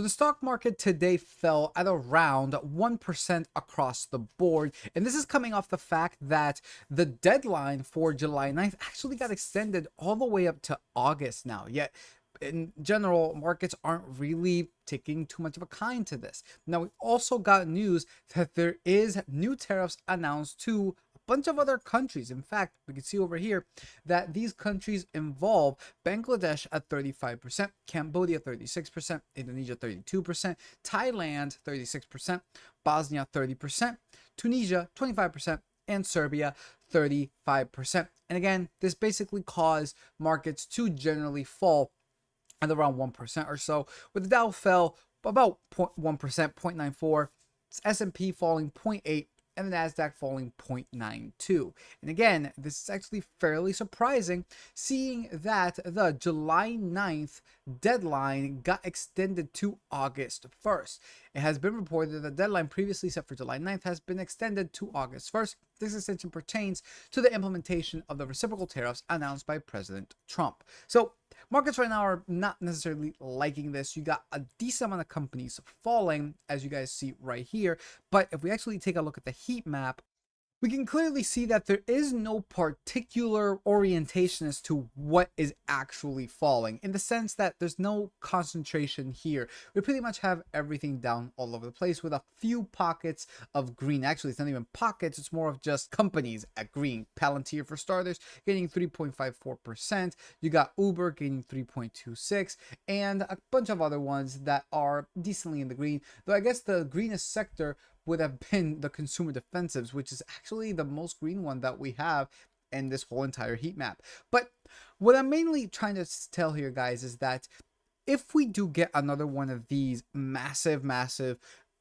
So the stock market today fell at around 1% across the board. And this is coming off the fact that the deadline for July 9th actually got extended all the way up to August now. Yet, in general, markets aren't really taking too much of a kind to this. Now, we also got news that there is new tariffs announced to bunch of other countries. In fact, we can see over here that these countries involve Bangladesh at 35%, Cambodia 36%, Indonesia 32%, Thailand 36%, Bosnia 30%, Tunisia 25%, and Serbia 35%. And again, this basically caused markets to generally fall at around 1% or so, with the Dow fell about 1%, 0.94, S&P falling 0.8, and the NASDAQ falling 0.92. And again, this is actually fairly surprising, seeing that the July 9th deadline got extended to August 1st. It has been reported that the deadline previously set for July 9th has been extended to August 1st. This extension pertains to the implementation of the reciprocal tariffs announced by President Trump. So markets right now are not necessarily liking this. You got a decent amount of companies falling, as you guys see right here. But if we actually take a look at the heat map, we can clearly see that there is no particular orientation as to what is actually falling, in the sense that there's no concentration here. We pretty much have everything down all over the place with a few pockets of green. Actually, it's not even pockets, it's more of just companies at green. Palantir, for starters, gaining 3.54%. You got Uber gaining 3.26%, and a bunch of other ones that are decently in the green, though I guess the greenest sector would have been the consumer defensives, which is actually the most green one that we have in this whole entire heat map. But what I'm mainly trying to tell here, guys, is that if we do get another one of these massive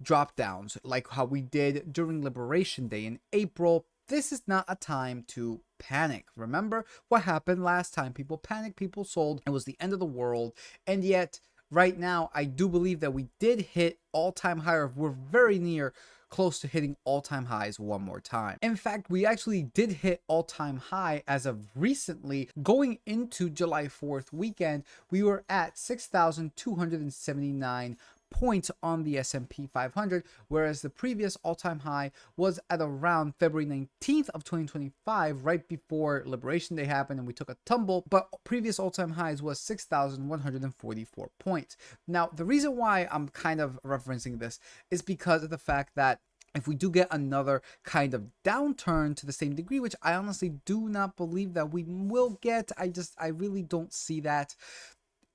drop downs, like how we did during Liberation Day in April, this is not a time to panic. Remember what happened last time? People panicked, people sold. It was the end of the world. And yet right now, I do believe that we did hit all-time high, or we're very near close to hitting all-time highs one more time. In fact, we actually did hit all-time high as of recently. Going into July 4th weekend, we were at 6,279 points on the S&P 500, whereas the previous all-time high was at around February 19th of 2025, right before Liberation Day happened and we took a tumble. But previous all-time highs was 6,144 points. Now, the reason why I'm kind of referencing this is because of the fact that if we do get another kind of downturn to the same degree, which I honestly do not believe that we will get, I really don't see that.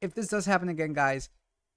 If this does happen again, guys,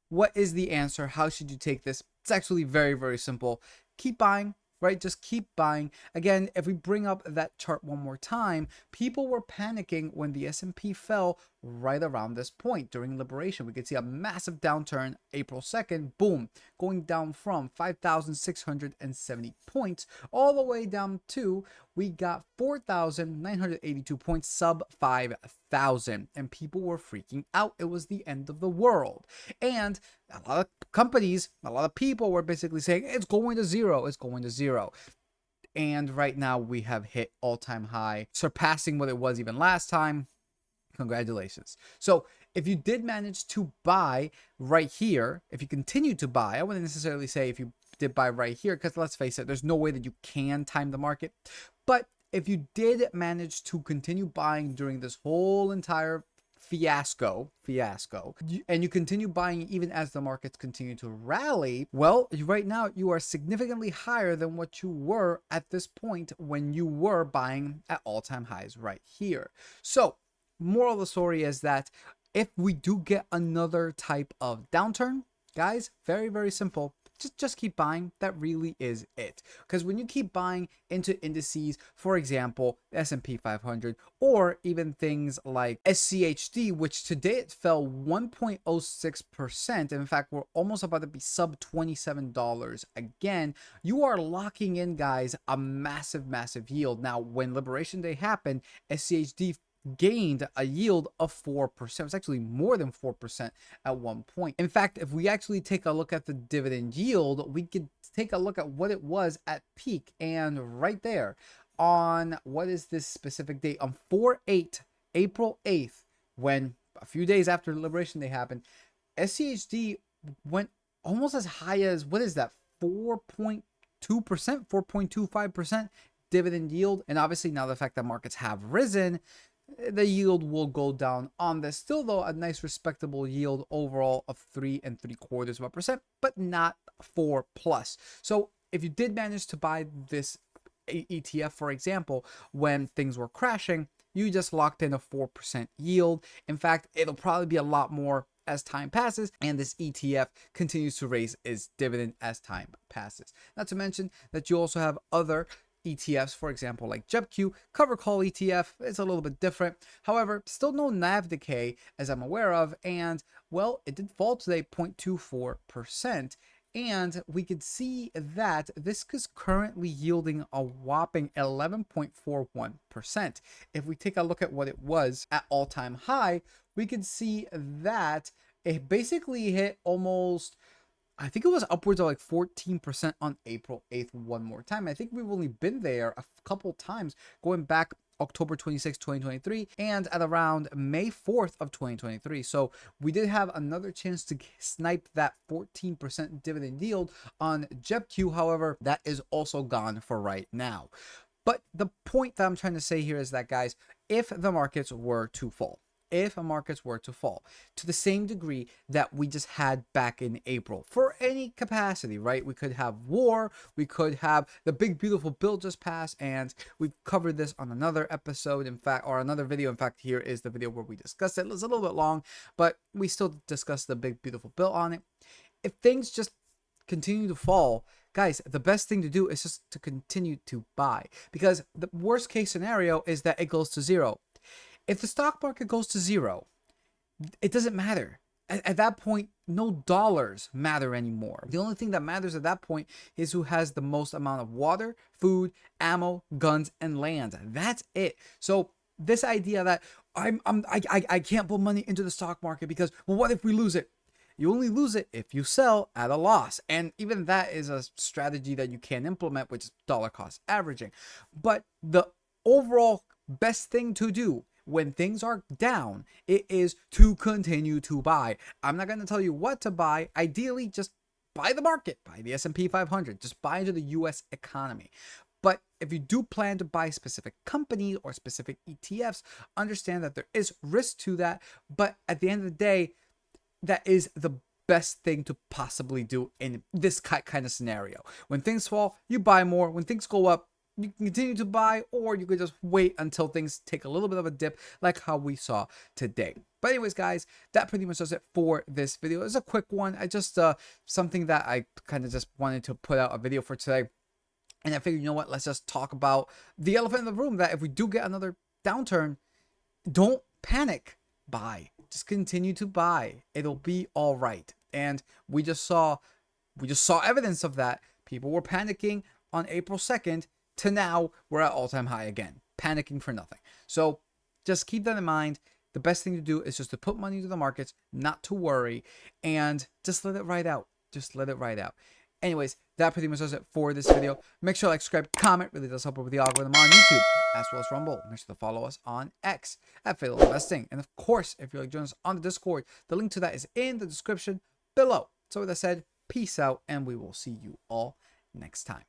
what is the answer? How should you take this? It's actually very, very simple. Keep buying, right? Just keep buying. Again, if we bring up that chart one more time, people were panicking when the S&P fell right around this point during Liberation. We could see a massive downturn April 2nd, boom, going down from 5,670 points all the way down to, we got 4,982 points, sub 5,000, and people were freaking out. It was the end of the world. And a lot of companies, a lot of people were basically saying it's going to zero, it's going to zero. And right now we have hit all-time high, surpassing what it was even last time. Congratulations. So if you did manage to buy right here, if you continue to buy, I wouldn't necessarily say if you did buy right here, because let's face it, there's no way that you can time the market. But if you did manage to continue buying during this whole entire fiasco, and you continue buying even as the markets continue to rally, well, right now you are significantly higher than what you were at this point when you were buying at all-time highs right here. So moral of the story is that if we do get another type of downturn, guys, very, very simple. Just keep buying. That really is it. Because when you keep buying into indices, for example, S&P 500, or even things like SCHD, which today it fell 1.06%. In fact, we're almost about to be sub $27 again. You are locking in, guys, a massive yield. Now, when Liberation Day happened, SCHD gained a yield of 4%. It's actually more than 4% at one point. In fact, if we actually take a look at the dividend yield, we could take a look at what it was at peak, and right there on, what is this specific date, on April 8th, when a few days after Liberation Day happened, SCHD went almost as high as, what is that, 4.2%, 4.25% dividend yield. And obviously now the fact that markets have risen, the yield will go down on this. Still though, a nice respectable yield overall of 3.75%, but not 4 plus. So if you did manage to buy this ETF, for example, when things were crashing, you just locked in a 4% yield. In fact, it'll probably be a lot more as time passes, and this ETF continues to raise its dividend as time passes. Not to mention that you also have other ETFs, for example, like JEPQ, cover call ETF. It's a little bit different. However, still no NAV decay as I'm aware of, and well, it did fall today 0.24%. And we could see that this is currently yielding a whopping 11.41%. If we take a look at what it was at all-time high, we could see that it basically hit almost, I think it was upwards of like 14% on April 8th one more time. I think we've only been there a couple times going back October 26, 2023, and at around May 4th of 2023. So we did have another chance to snipe that 14% dividend yield on JEPQ. However, that is also gone for right now. But the point that I'm trying to say here is that, guys, if the markets were to fall, to the same degree that we just had back in April, for any capacity, right? We could have war, we could have the big beautiful bill just passed, and we've covered this on another episode, in fact, or another video. In fact, here is the video where we discussed it. It's a little bit long, but we still discussed the big beautiful bill on it. If things just continue to fall, guys, the best thing to do is just to continue to buy, because the worst case scenario is that it goes to zero. If the stock market goes to zero, it doesn't matter. At that point, no dollars matter anymore. The only thing that matters at that point is who has the most amount of water, food, ammo, guns, and land. That's it. So this idea that I can't put money into the stock market because, well, what if we lose it? You only lose it if you sell at a loss. And even that is a strategy that you can implement, which is dollar cost averaging. But the overall best thing to do when things are down, it is to continue to buy. I'm not going to tell you what to buy. Ideally, just buy the market, buy the S&P 500, just buy into the US economy. But if you do plan to buy specific companies or specific ETFs, understand that there is risk to that. But at the end of the day, that is the best thing to possibly do in this kind of scenario. When things fall, you buy more. When things go up, you can continue to buy, or you could just wait until things take a little bit of a dip like how we saw today. But anyways, guys, that pretty much does it for this video. It's a quick one. I just something that I kind of just wanted to put out a video for today. And I figured, you know what, let's just talk about the elephant in the room, that if we do get another downturn, don't panic. Buy. Just continue to buy. It'll be all right. And we just saw evidence of that. People were panicking on April 2nd. To now, we're at all-time high again, panicking for nothing. So just keep that in mind. The best thing to do is just to put money into the markets, not to worry, and just let it ride out. Just let it ride out. Anyways, that pretty much does it for this video. Make sure to like, subscribe, comment. Really does help with the algorithm on YouTube, as well as Rumble. Make sure to follow us on X at Fatal Investing. And of course, if you'd like to join us on the Discord, the link to that is in the description below. So with that said, peace out, and we will see you all next time.